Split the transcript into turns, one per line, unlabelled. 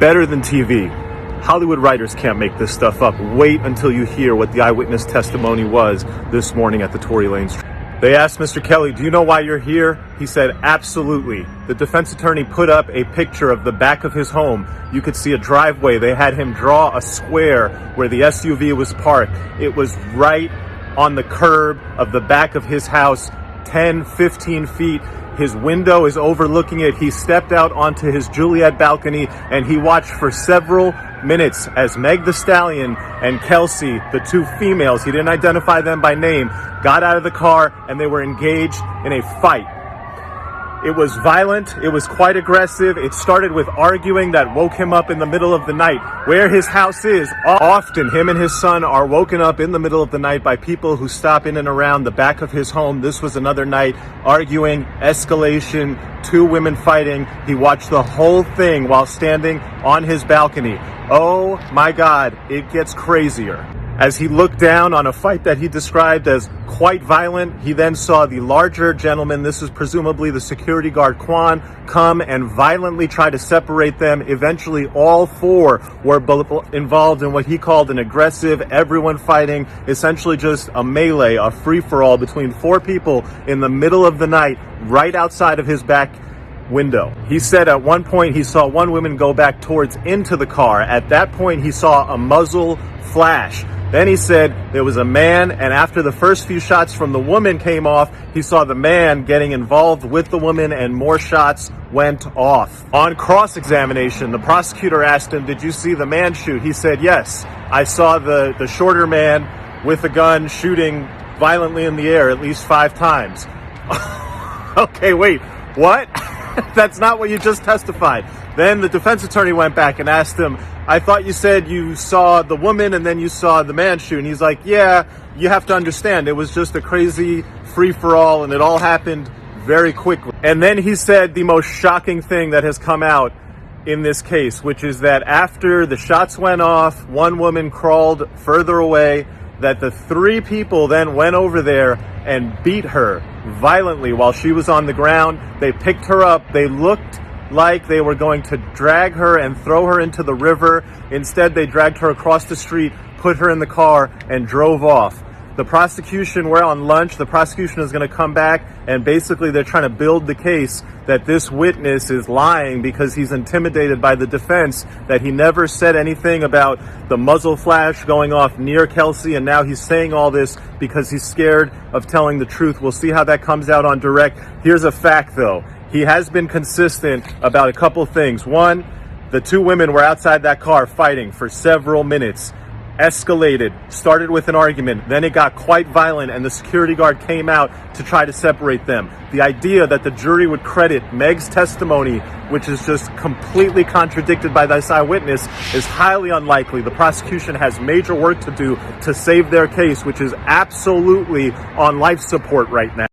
better than TV. Hollywood writers can't make this stuff up. Wait until you hear what the eyewitness testimony was this morning at the Tory Lanez. They asked Mr. Kelly, do you know why you're here? He said, absolutely. The defense attorney put up a picture of the back of his home. You could see a driveway. They had him draw a square where the SUV was parked. It was right on the curb of the back of his house, 10, 15 feet. His window is overlooking it. He stepped out onto his Juliet balcony and he watched for several minutes as Meg the Stallion and Kelsey, the two females, he didn't identify them by name, got out of the car and they were engaged in a fight. It was violent. It was quite aggressive. It started with arguing that woke him up in the middle of the night. Where his house is, often him and his son are woken up in the middle of the night by people who stop in and around the back of his home. This was another night, arguing, escalation, two women fighting. He watched the whole thing while standing on his balcony. Oh my God, it gets crazier. As he looked down on a fight that he described as quite violent, he then saw the larger gentleman, this is presumably the security guard Quan, come and violently try to separate them. Eventually, all four were involved in what he called an aggressive, everyone fighting, essentially just a melee, a free-for-all between four people in the middle of the night, right outside of his back window. He said at one point he saw one woman go back towards into the car. At that point, he saw a muzzle flash. Then he said there was a man, and after the first few shots from the woman came off, he saw the man getting involved with the woman and more shots went off. On cross-examination, the prosecutor asked him, did you see the man shoot? He said, yes, I saw the shorter man with a gun shooting violently in the air at least 5 times. Okay, wait, what? That's not what you just testified. Then the defense attorney went back and asked him, I thought you said you saw the woman and then you saw the man shoot. And he's like, yeah, you have to understand, it was just a crazy free-for-all and it all happened very quickly. And then he said the most shocking thing that has come out in this case, which is that after the shots went off, one woman crawled further away, that the 3 people then went over there and beat her violently while she was on the ground. They picked her up. They looked like they were going to drag her and throw her into the river. Instead, they dragged her across the street, put her in the car, and drove off. The prosecution, we're on lunch, the prosecution is going to come back and basically they're trying to build the case that this witness is lying because he's intimidated by the defense, that he never said anything about the muzzle flash going off near Kelsey, and now he's saying all this because he's scared of telling the truth. We'll see how that comes out on direct. Here's a fact though. He has been consistent about a couple things. One, the 2 women were outside that car fighting for several minutes. Escalated, started with an argument, then it got quite violent and the security guard came out to try to separate them. The idea that the jury would credit Meg's testimony, which is just completely contradicted by this eyewitness, is highly unlikely. The prosecution has major work to do to save their case, which is absolutely on life support right now.